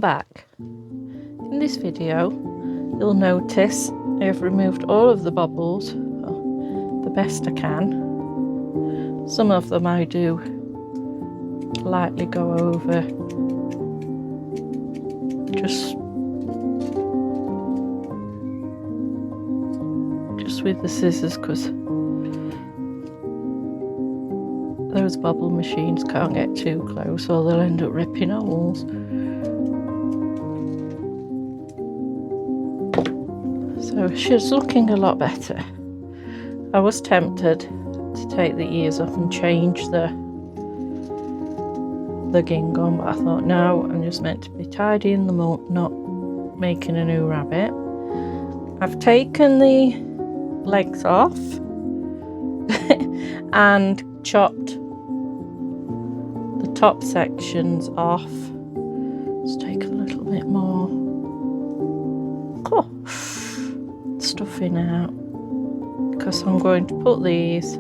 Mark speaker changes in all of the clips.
Speaker 1: back. In this video you'll notice I've removed all of the bobbles, well, the best I can. Some of them I do lightly go over just with the scissors, because those bobble machines can't get too close or they'll end up ripping holes. So she's looking a lot better. I was tempted to take the ears off and change the gingham, but I thought no, I'm just meant to be tidying them up, not making a new rabbit. I've taken the legs off and chopped the top sections off. Let's take a little bit more stuffing out, because I'm going to put these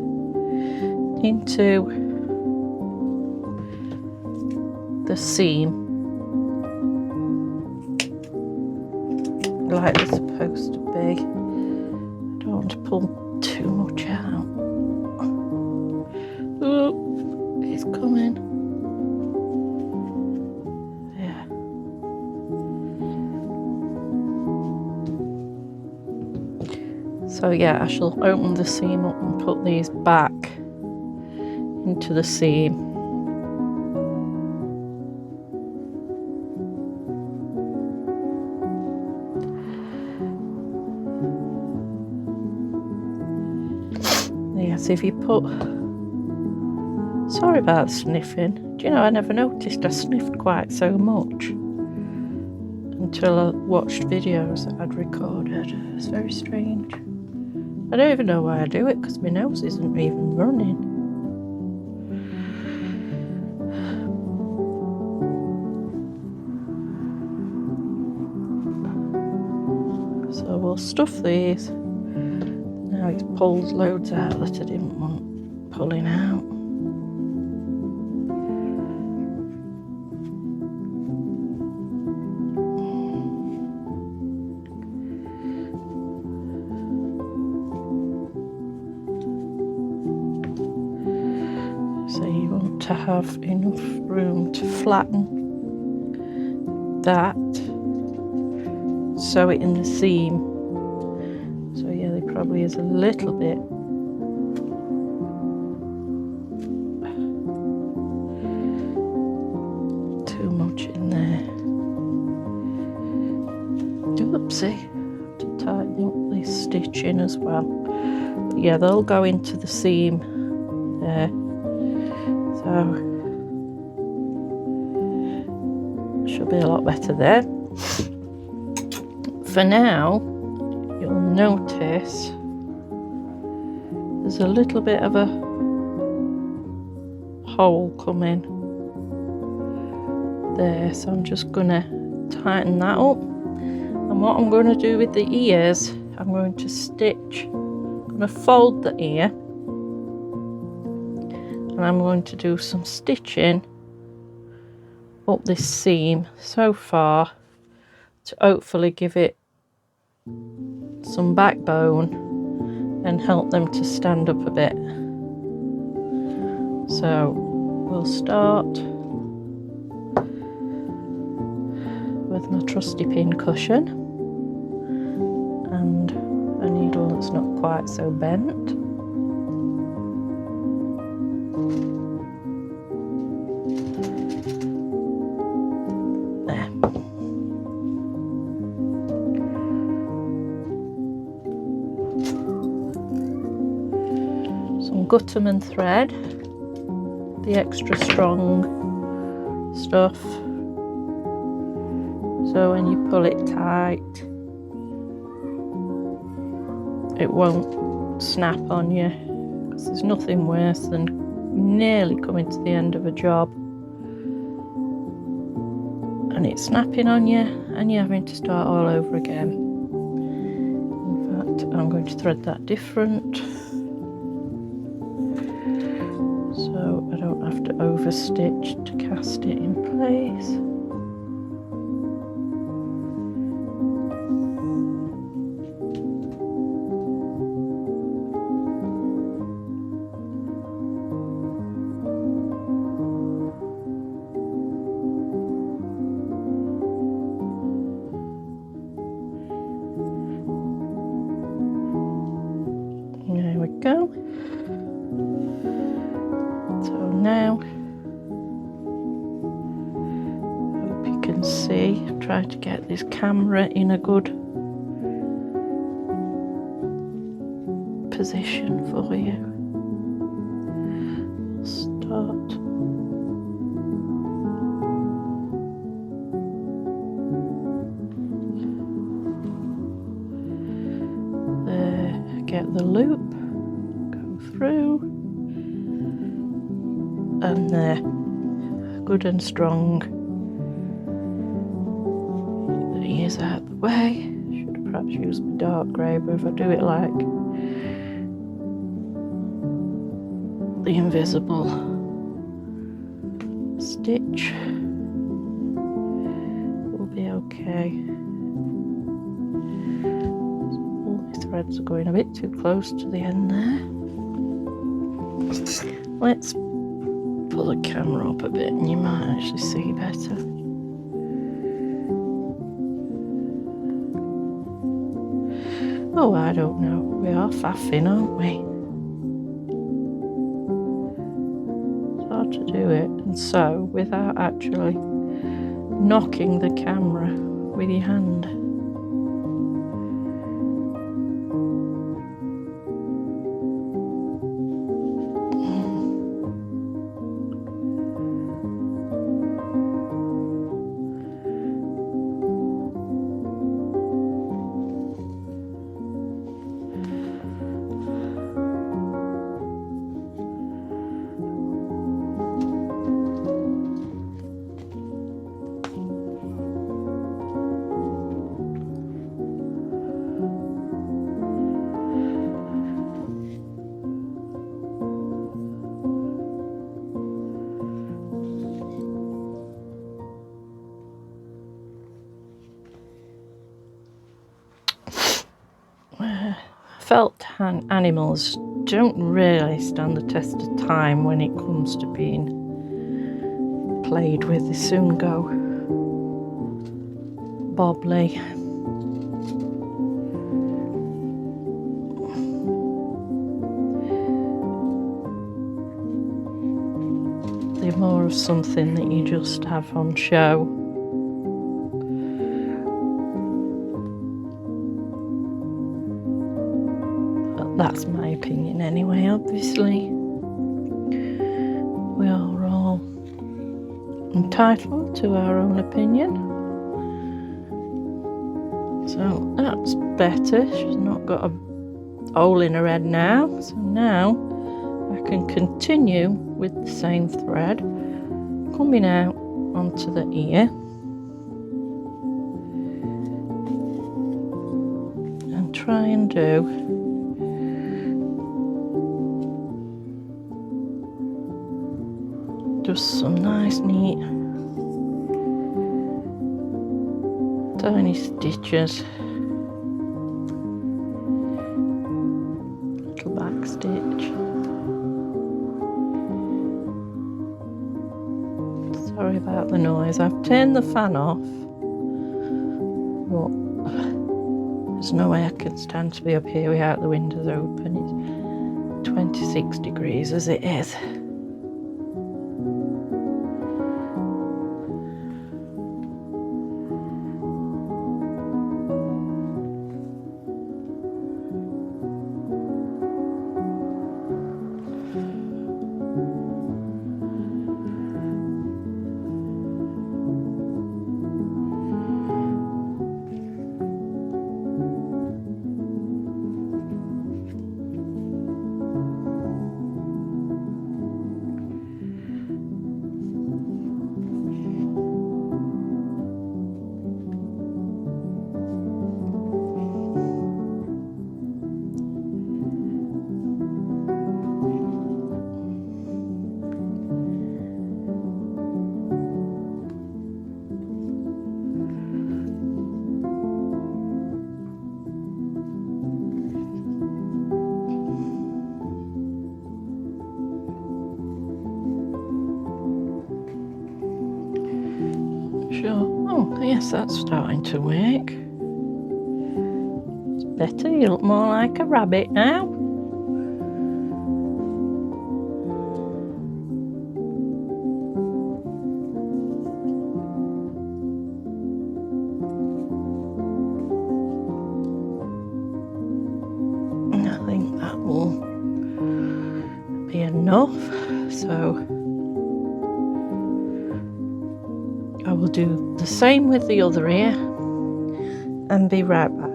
Speaker 1: into the seam like they're supposed to be. I don't want to pull too much out. Oh, it's coming. Yeah. So yeah, I shall open the seam up and put these back into the seam. Yes, if you put... Sorry about sniffing. Do you know, I never noticed I sniffed quite so much until I watched videos that I'd recorded. It's very strange. I don't even know why I do it, because my nose isn't even running. So we'll stuff these. Now it's pulled loads out that I didn't want pulling out. So you want to have enough room to flatten that, sew it in the seam. So yeah, there probably is a little bit too much in there. Oopsie, to tighten up this stitch in as well. But yeah, they'll go into the seam there. So should be a lot better there. For now, you'll notice there's a little bit of a hole coming there, so I'm just gonna tighten that up. And what I'm going to do with the ears, I'm going to stitch, I'm going to fold the ear, and I'm going to do some stitching up this seam so far to hopefully give it some backbone and help them to stand up a bit. So we'll start with my trusty pin cushion and a needle that's not quite so bent. There. Some Gutterman thread, the extra strong stuff. So when you pull it tight, it won't snap on you, because there's nothing worse than nearly coming to the end of a job and it's snapping on you and you're having to start all over again. In fact, I'm going to thread that different so I don't have to overstitch to cast it in place. go. So now, hope you can see, try to get this camera in a good position for you. Start. There, get the loop, go through, and there, good and strong. The ears out of the way. Should have perhaps used my dark grey, but if I do it like the invisible stitch, will be okay. All my threads are going a bit too close to the end there. Let's pull the camera up a bit and you might actually see better. Oh, I don't know. We are faffing, aren't we? It's hard to do it and sew without actually knocking the camera with your hand. Felt animals don't really stand the test of time when it comes to being played with. They soon go bobbly. They're more of something that you just have on show. That's my opinion anyway, obviously. We are all entitled to our own opinion. So that's better. She's not got a hole in her head now. So now I can continue with the same thread, coming out onto the ear. And try and do just some nice neat tiny stitches, little back stitch. Sorry about the noise. I've turned the fan off, but there's no way I can stand to be up here without the windows open. It's 26 degrees as it is. Sure. Oh, yes, that's starting to work. It's better. You look more like a rabbit now. be enough. So I will do the same with the other ear and be right back.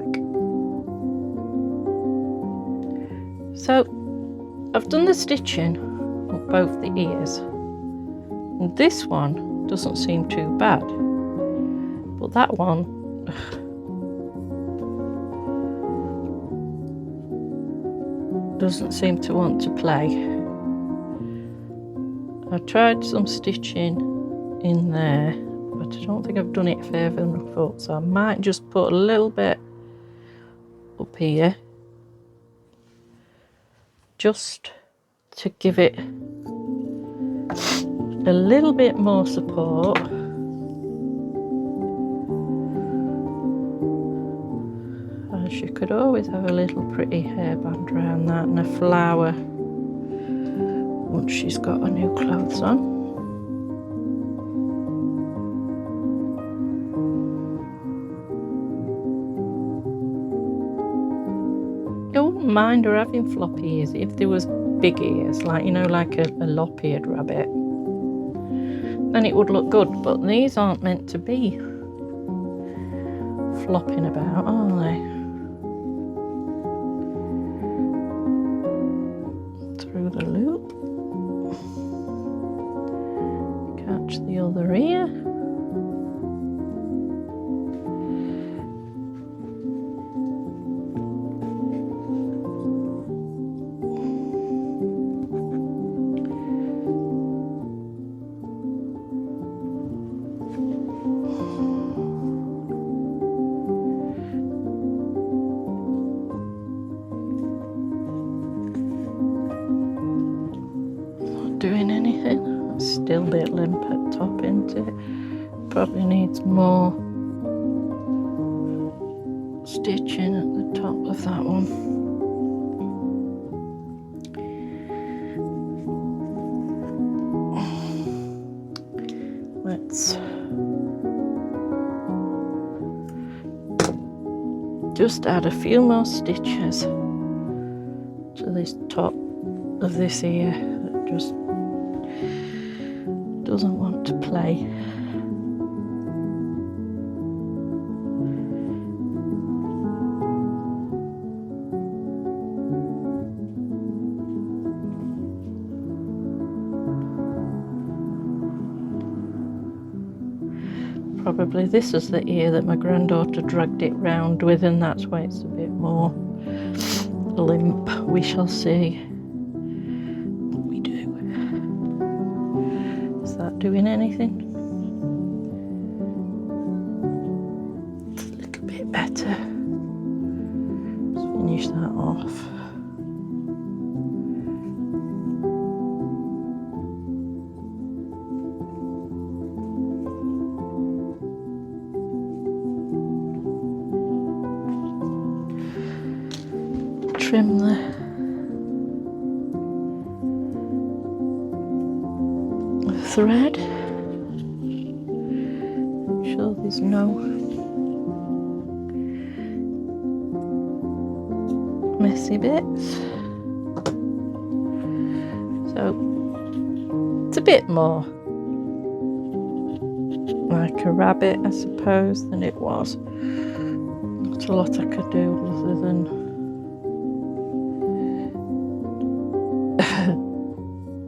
Speaker 1: So I've done the stitching on both the ears, and this one doesn't seem too bad, but that one doesn't seem to want to play. I tried some stitching in there, but I don't think I've done it further than I thought, so I might just put a little bit up here just to give it a little bit more support. And she could always have a little pretty hairband around that and a flower once she's got her new clothes on. I wouldn't mind her having floppy ears if there was big ears, like, you know, like a lop-eared rabbit. Then it would look good, but these aren't meant to be flopping about, are they? Through the loop. Catch the other ear. Doing anything. It's still a bit limp at top, isn't it? Probably needs more stitching at the top of that one. Let's just add a few more stitches to this top of this ear that just doesn't want to play. Probably this is the ear that my granddaughter dragged it round with, and that's why it's a bit more limp. We shall see what we do. Is that doing anything? It's a little bit better. Let's finish that off. Trim the thread. Make sure there's no messy bits. So it's a bit more like a rabbit, I suppose, than it was. Not a lot I could do other than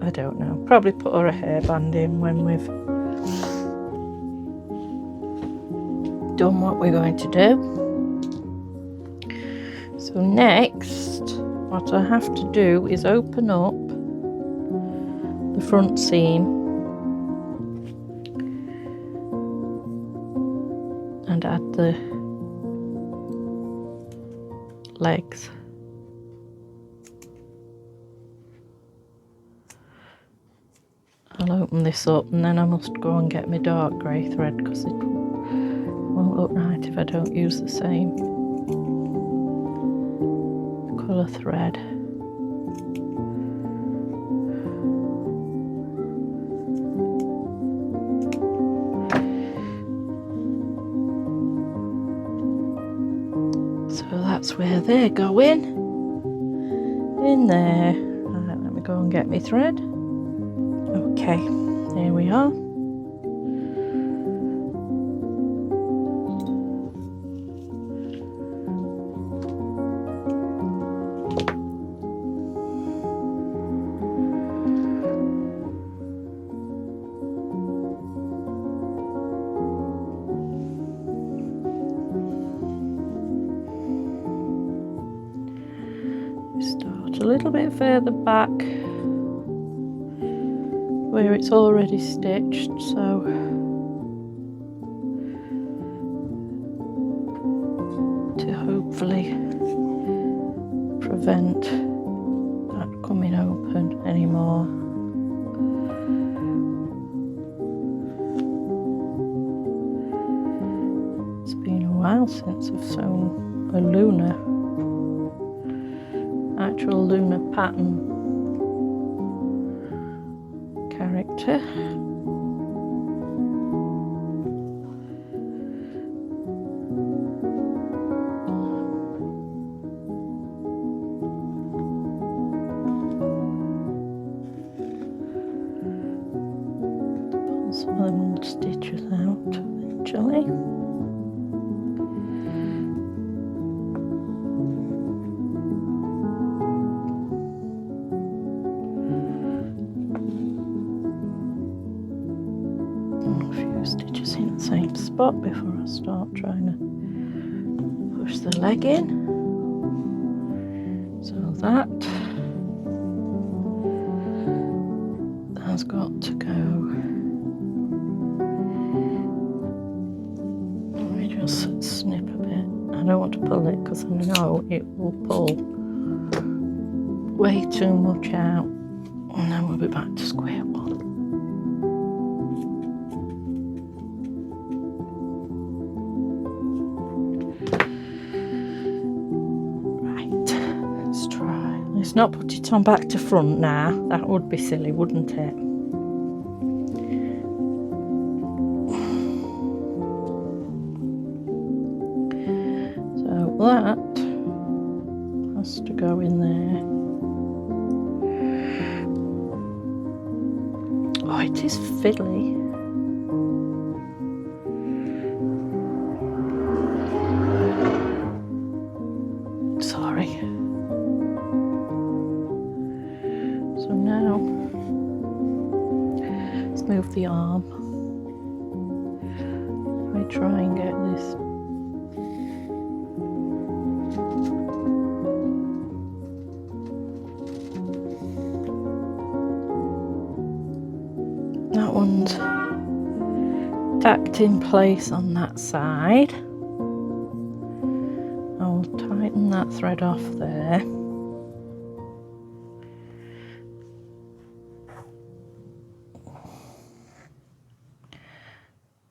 Speaker 1: I don't know, probably put her a hairband in when we've done what we're going to do. So next, what I have to do is open up the front seam and add the legs. I'll open this up and then I must go and get my dark grey thread because it won't look right if I don't use the same colour thread. So that's where they're going, in there. Right, let me go and get my thread. Okay, here we are. Start a little bit further back where it's already stitched, so to hopefully prevent that coming open anymore. It's been a while since I've sewn a actual lunar pattern character. Pull some of them old stitches out eventually. Stitches in the same spot before I start trying to push the leg in. So that has got to go. Let me just snip a bit. I don't want to pull it because I know it will pull way too much out, and then we'll be back to square one. Let's not put it on back to front now. That would be silly, wouldn't it? So that has to go in there. Oh, it is fiddly. Sorry. So now, let's move the arm. Let me try and get this. That one's tacked in place on that side. I'll tighten that thread off there.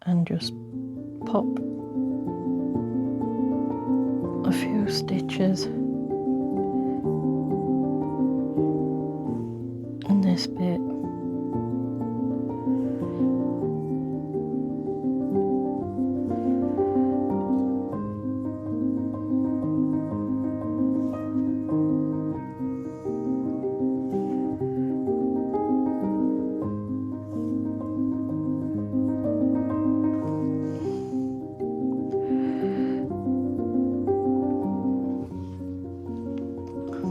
Speaker 1: And just pop a few stitches in this bit.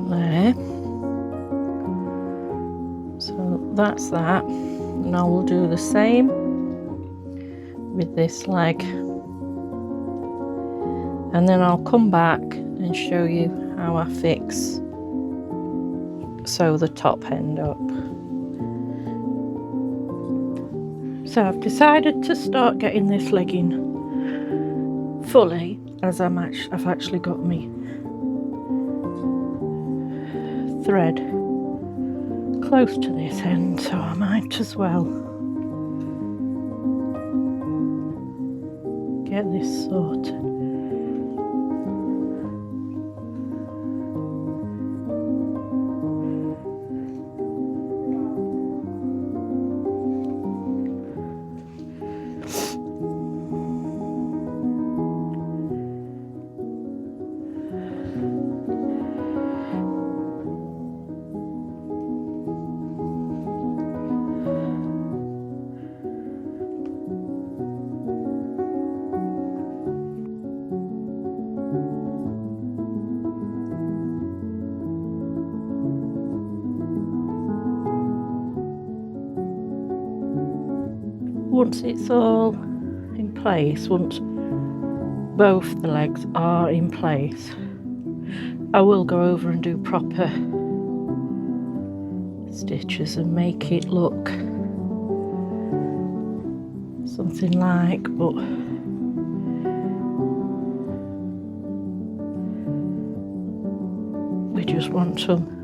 Speaker 1: There. So that's that. Now we'll do the same with this leg, and then I'll come back and show you how I sew the top end up. So I've decided to start getting this leg in fully, as I've actually got me thread close to this end, so I might as well get this sorted. once it's all in place, once both the legs are in place, I will go over and do proper stitches and make it look something like, but we just want them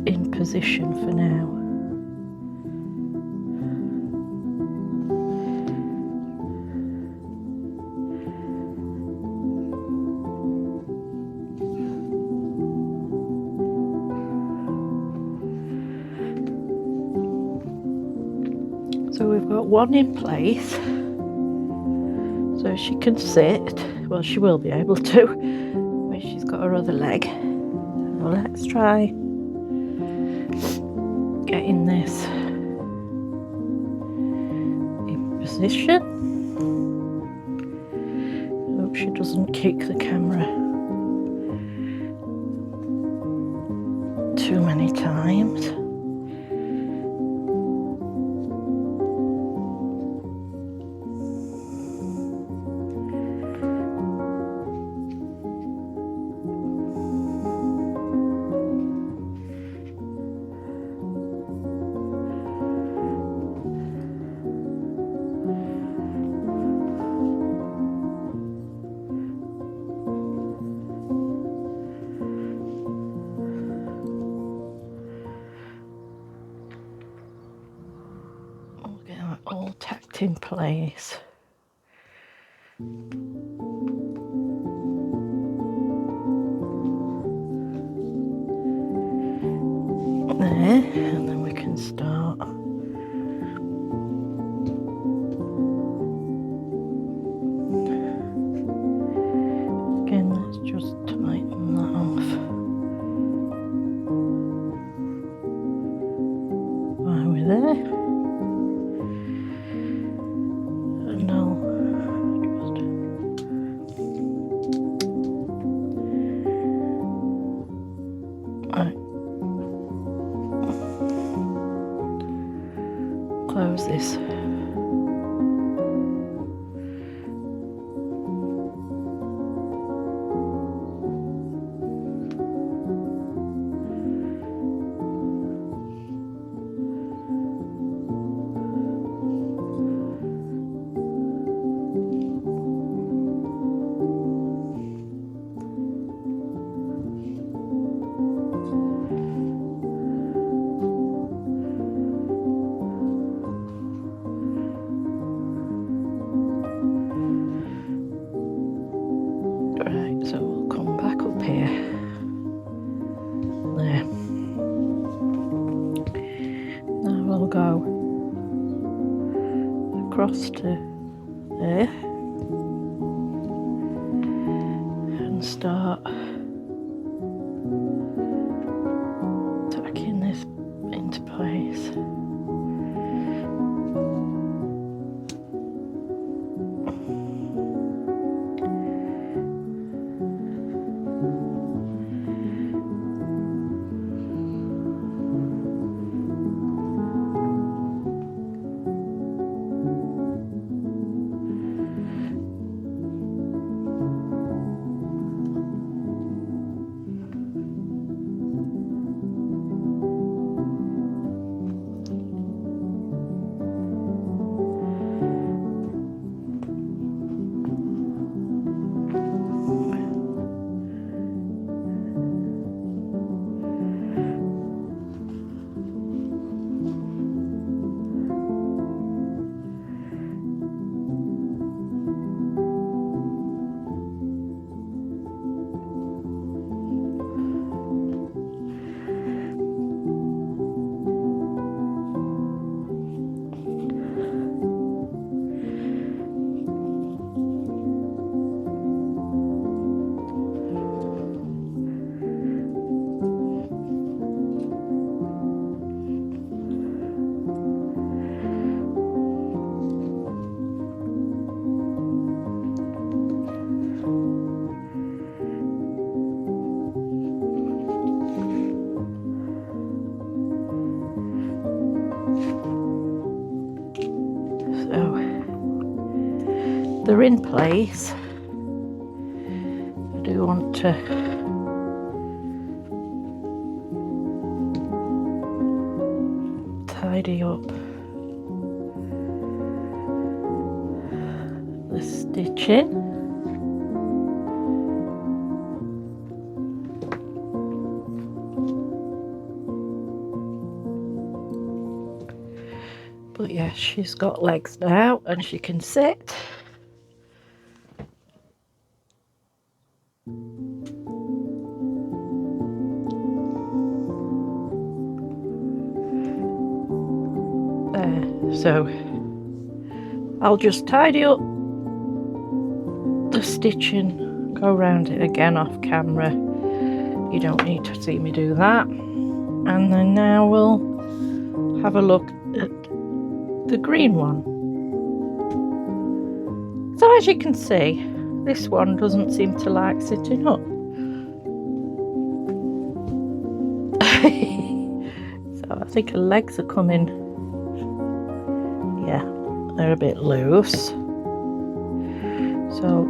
Speaker 1: in position for now. So we've got one in place, so she can sit. Well, she will be able to when she's got her other leg. Well, let's try getting this in position. Hope she doesn't kick the camera too many times. All tacked in place. There, and then we can start again. Let's just tighten that off while we're there. Close this. So we'll come back up here. There. Now we'll go across to there and start tacking this into place. they're in place, I do want to tidy up the stitching. But yeah, she's got legs now and she can sit. There, so I'll just tidy up the stitching, go around it again off camera. You don't need to see me do that. And then now we'll have a look at the green one. So as you can see, this one doesn't seem to like sitting up. So I think her legs are coming, yeah, they're a bit loose. So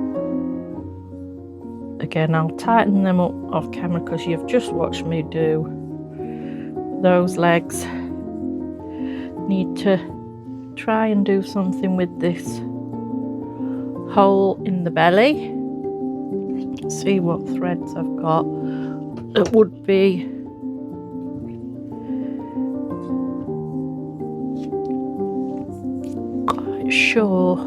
Speaker 1: again, I'll tighten them up off camera because you've just watched me do those legs. Need to try and do something with this hole in the belly. See what threads I've got that would be quite sure.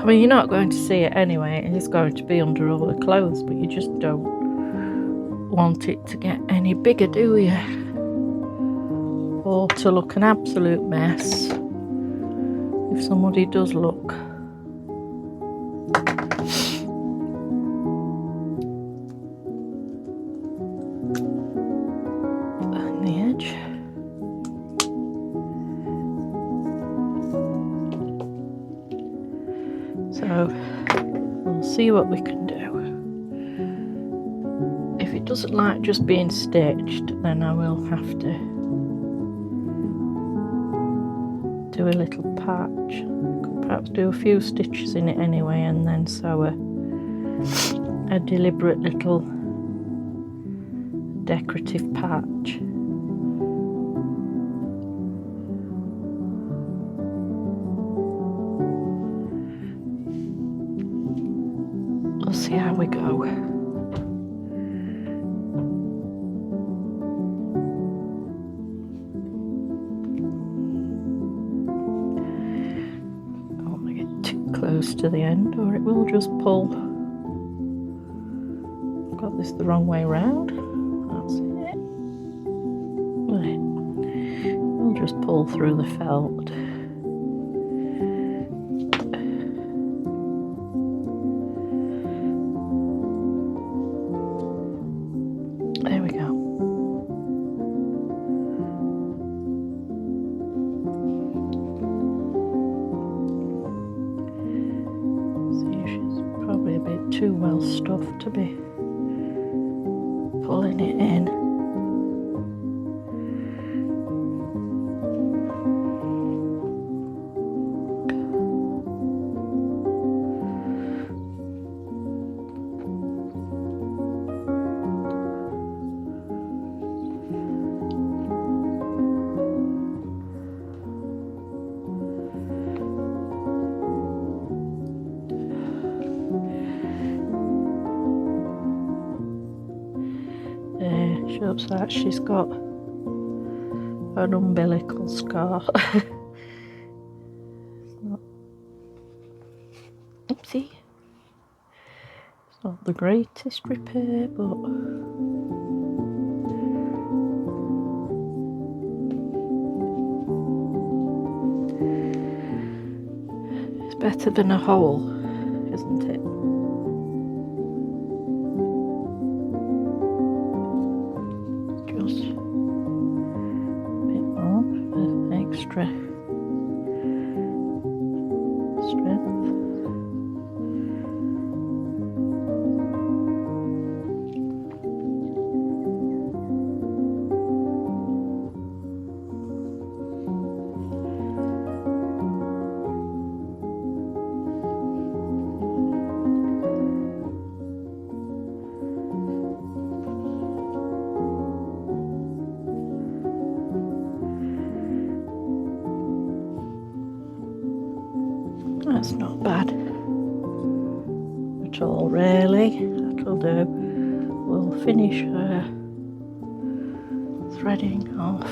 Speaker 1: I mean, you're not going to see it anyway, it is going to be under all the clothes, but you just don't want it to get any bigger, do you? Or to look an absolute mess if somebody does look. And the edge. So we'll see what we can do. If it doesn't like just being stitched, then I will have to do a little patch. Could perhaps do a few stitches in it anyway and then sew a deliberate little decorative patch. We'll see how we go. Close to the end or it will just pull. I've got this the wrong way round. That's it. Right. We'll just pull through the felt. There we go. Probably a bit too well stuffed to be pulling it in. She looks like she's got an umbilical scar. Oopsie. It's not the greatest repair, but it's better than a hole, isn't it? Just a bit more for extra strength. That's not bad at all, really. That'll do. We'll finish threading off.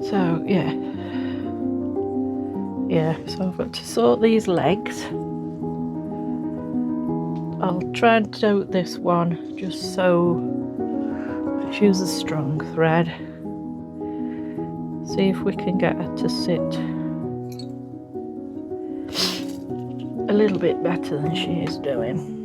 Speaker 1: So yeah, so I've got to sort these legs. I'll try and do this one just so let's use a strong thread. See if we can get her to sit a little bit better than she is doing.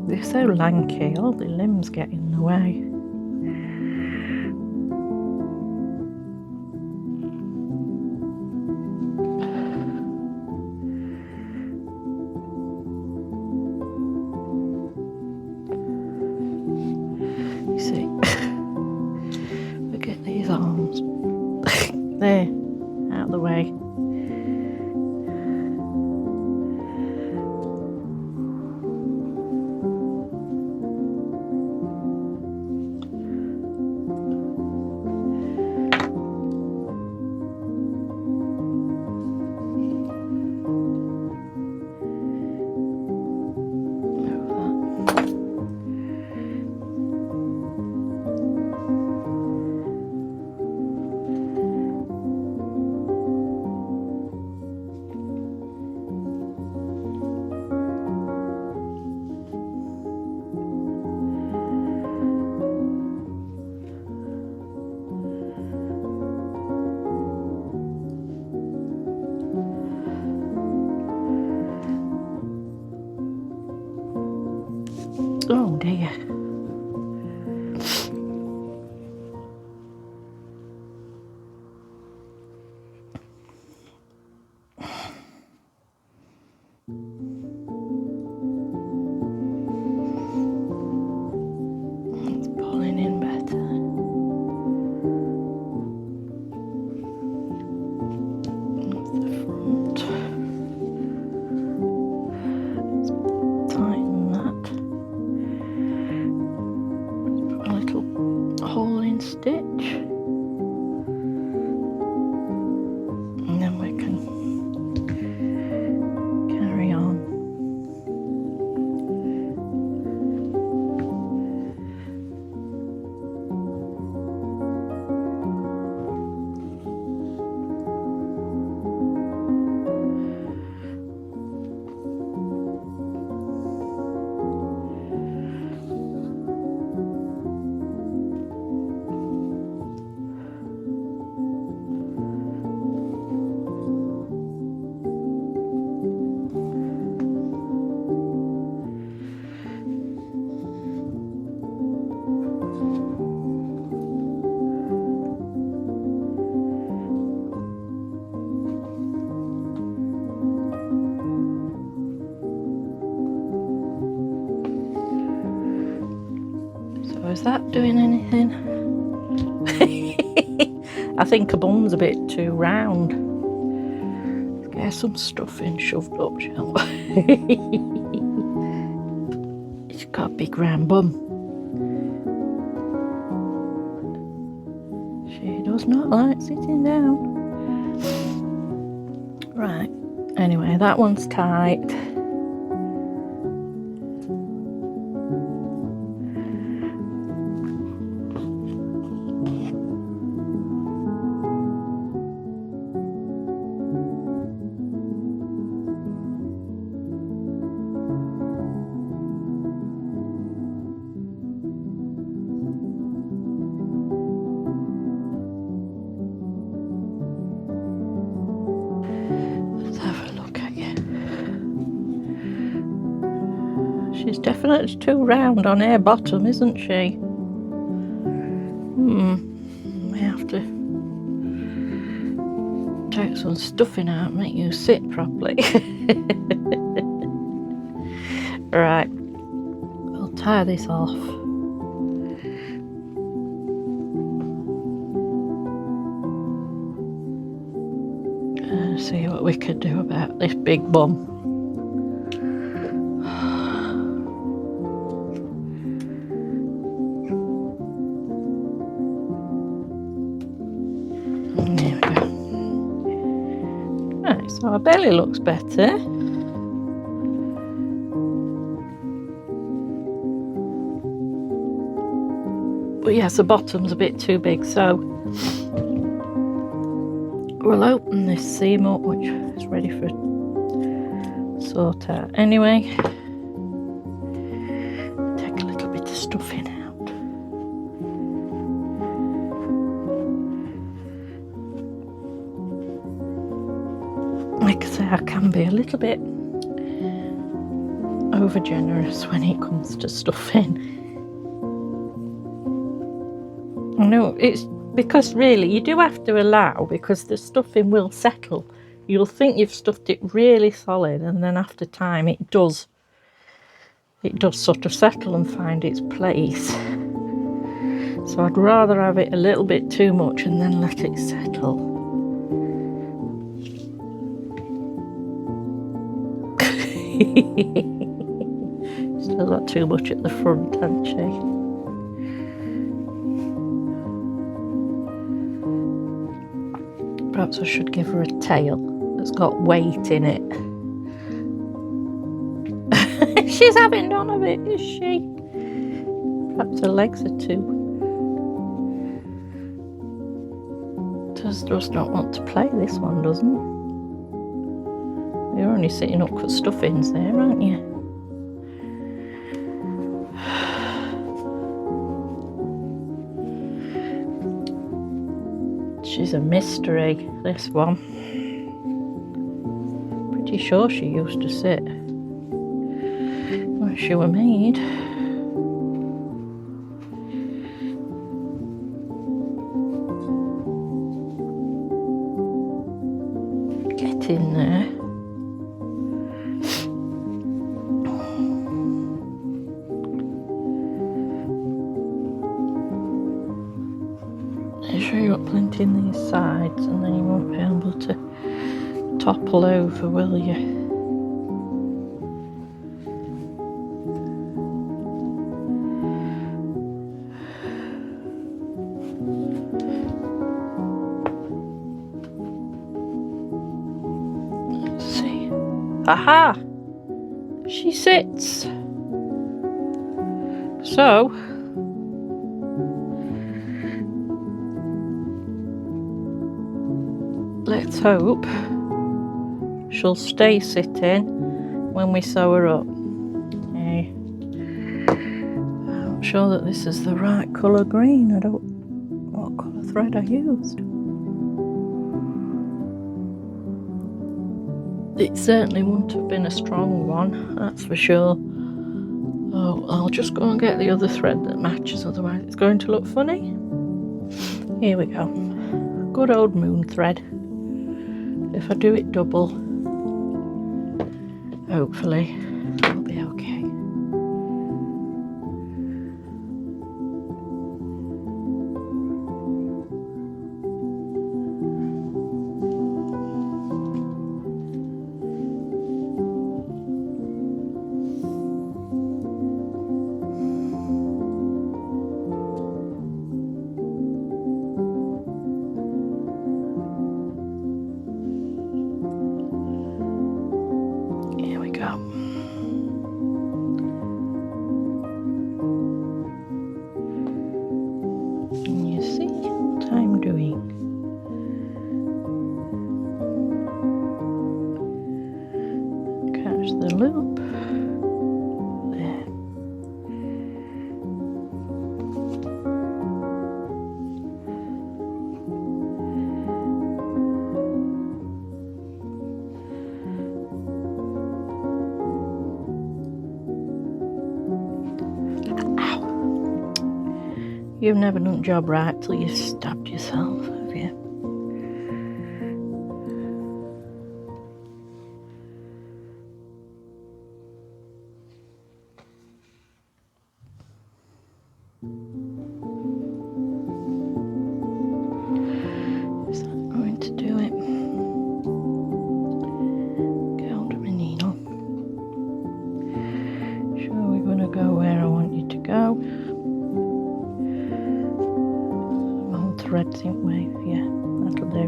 Speaker 1: They're so lanky, all the limbs get in the way. You see, look at these arms. There, out of the way. Oh dear. It's pulling in better. That's the front. Let's tighten that. Put a little hole in stitch. And then we can carry on. Is that doing anything? I think her bum's a bit too round. Let's get some stuffing shoved up, shall we? She's got a big round bum. She does not like sitting down. Right, anyway, that one's tight. She's definitely too round on her bottom, isn't she? We have to take some stuffing out and make you sit properly. Right, we'll tie this off. And see what we can do about this big bum. There we go. Right, so our belly looks better. But yes, the bottom's a bit too big, so we'll open this seam up, which is ready for sort out anyway. Take a little bit of stuffing out. Like I say, I can be a little bit over generous when it comes to stuffing. I know it's because really you do have to allow, because the stuffing will settle. You'll think you've stuffed it really solid, and then after time it does sort of settle and find its place. So I'd rather have it a little bit too much and then let it settle. Still got too much at the front, hasn't she? Perhaps I should give her a tail that's got weight in it. She's having none of it, is she? Perhaps her legs are too. Does not want to play, this one doesn't. You're only sitting up for stuffings there, aren't you? She's a mystery, this one. Pretty sure she used to sit where she were made. Get in there. Make sure you've got plenty in these sides, and then you won't be able to topple over, will you? Let's see. Aha! She sits. So let's hope she'll stay sitting when we sew her up. Okay. I'm sure that this is the right colour green. I don't know what colour thread I used. It certainly wouldn't have been a strong one, that's for sure. Oh, I'll just go and get the other thread that matches, otherwise it's going to look funny. Here we go. Good old moon thread. If I do it double, hopefully it'll be okay. The loop there. You've never done a job right till you've stabbed yourself, have you? Is that going to do it? Get hold of my needle. Sure, we're going to go where I want you to go. Old thread, think we? Yeah, that'll do.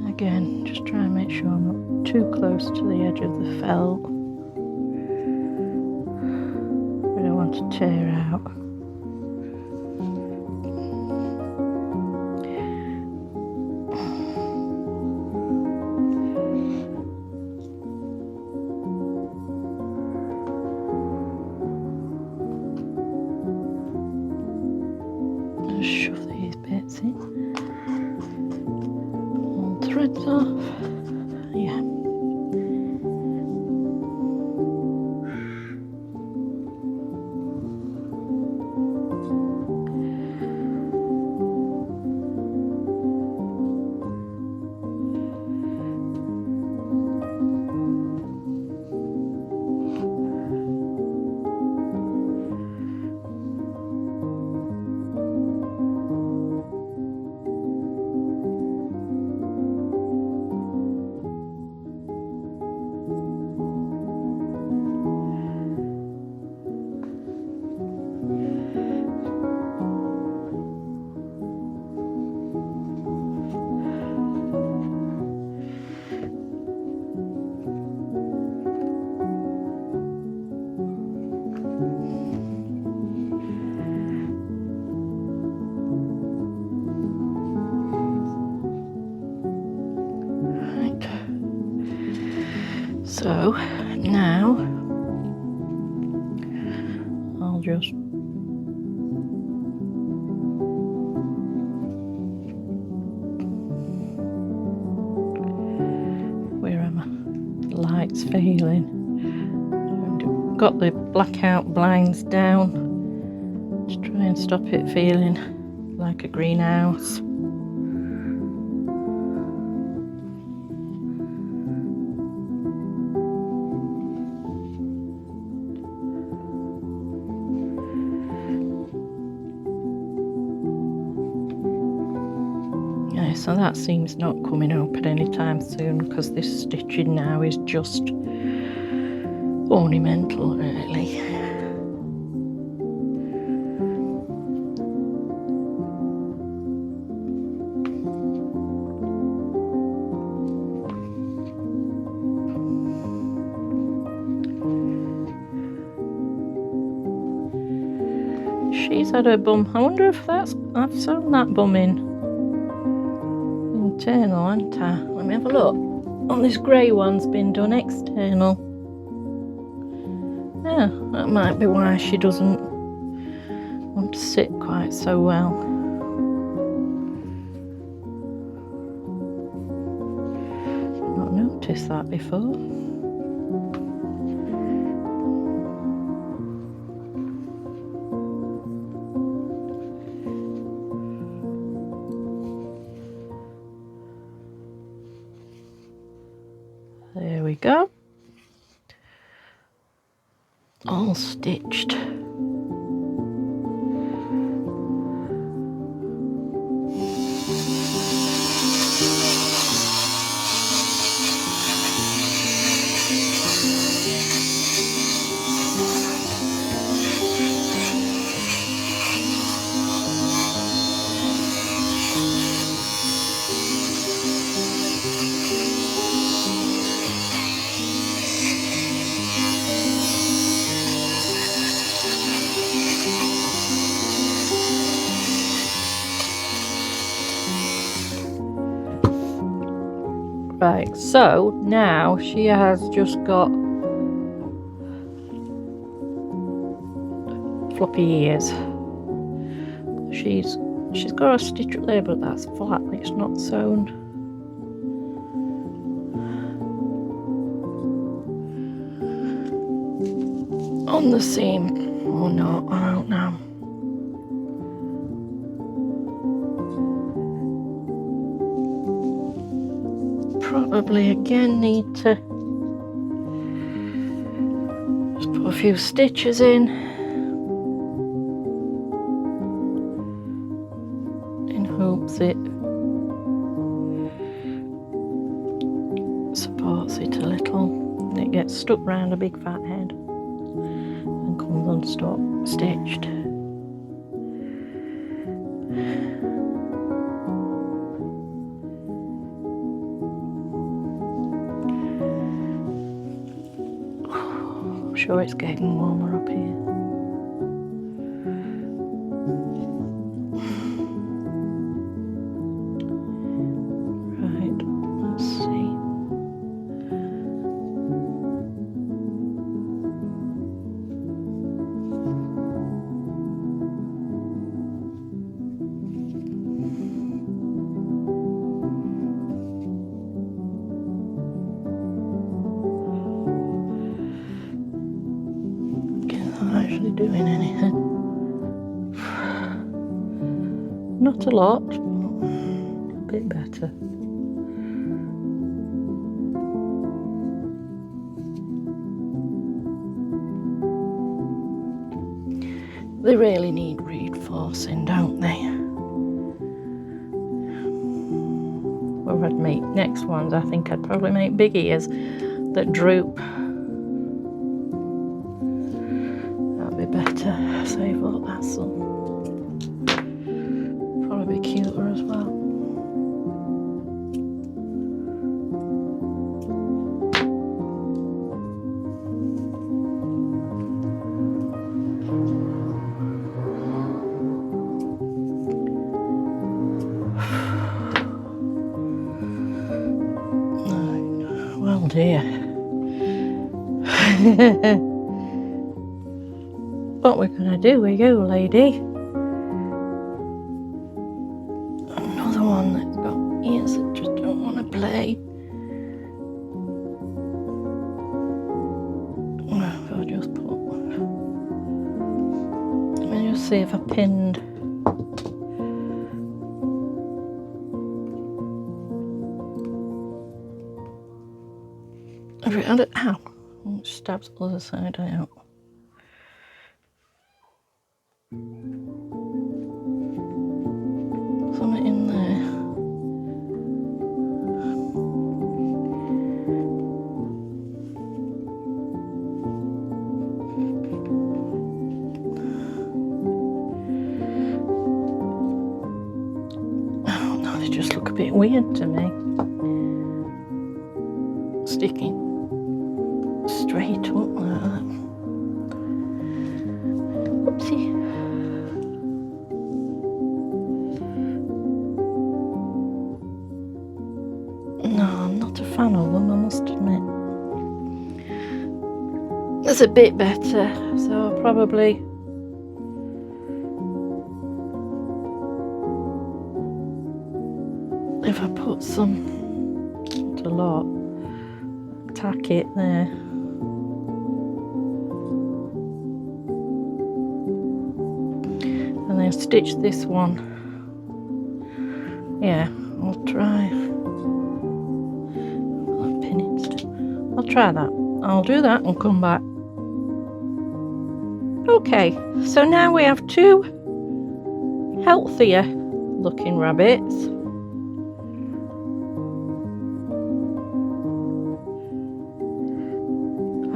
Speaker 1: Again, just try and make sure I'm not too close to the edge of the felt. We don't want to tear out. Just shove these bits in. Pull the threads off. Yeah. So now I'll just where am I? The light's failing. I've got the blackout blinds down to try and stop it feeling like a greenhouse. So that seam's not coming open anytime soon because this stitching now is just ornamental, really. She's had her bum. I wonder if I've sewn that bum in. Internal, haven't I? Let me have a look. Oh, this grey one's been done external. Yeah, that might be why she doesn't want to sit quite so well. Not noticed that before. There we go. All stitched. Right, so now she has just got floppy ears. She's got a stitch up there, but that's flat, it's not sewn. on the seam or not, I don't know. Probably again need to just put a few stitches in hopes it supports it a little and it gets stuck round a big fat head and comes unstuck, stitched. I'm sure it's getting warmer up here. Right, let's see. Actually doing anything. Not a lot, but a bit better. They really need reinforcing, don't they? Well, I'd make next ones, I think I'd probably make big ears that droop. Better save up that some. Probably be cuter as well. Well, dear. What we're gonna do with you, lady? Another one that's got ears that just don't want to play. If I just put, let me just see if I pinned. Have it had it out? It stabs the other side out. Something in there. Oh no, they just look a bit weird to me. Sticking straight up like that. Whoopsie. No, I'm not a fan of them, I must admit. It's a bit better, so I'll probably if I put some, not a lot, tack it there. And then stitch this one. Yeah, I'll try. I'll try that. I'll do that and come back. Okay, so now we have two healthier looking rabbits.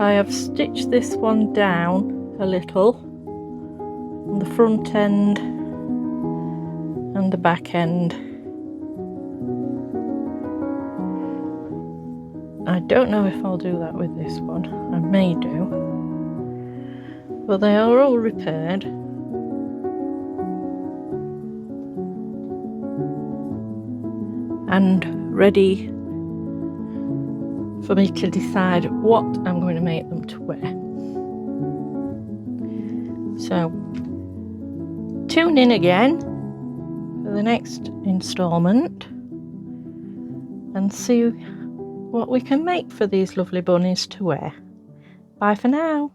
Speaker 1: I have stitched this one down a little on the front end and the back end. I don't know if I'll do that with this one. I may do. But they are all repaired. And ready for me to decide what I'm going to make them to wear. So, tune in again for the next instalment and see what we can make for these lovely bunnies to wear. Bye for now.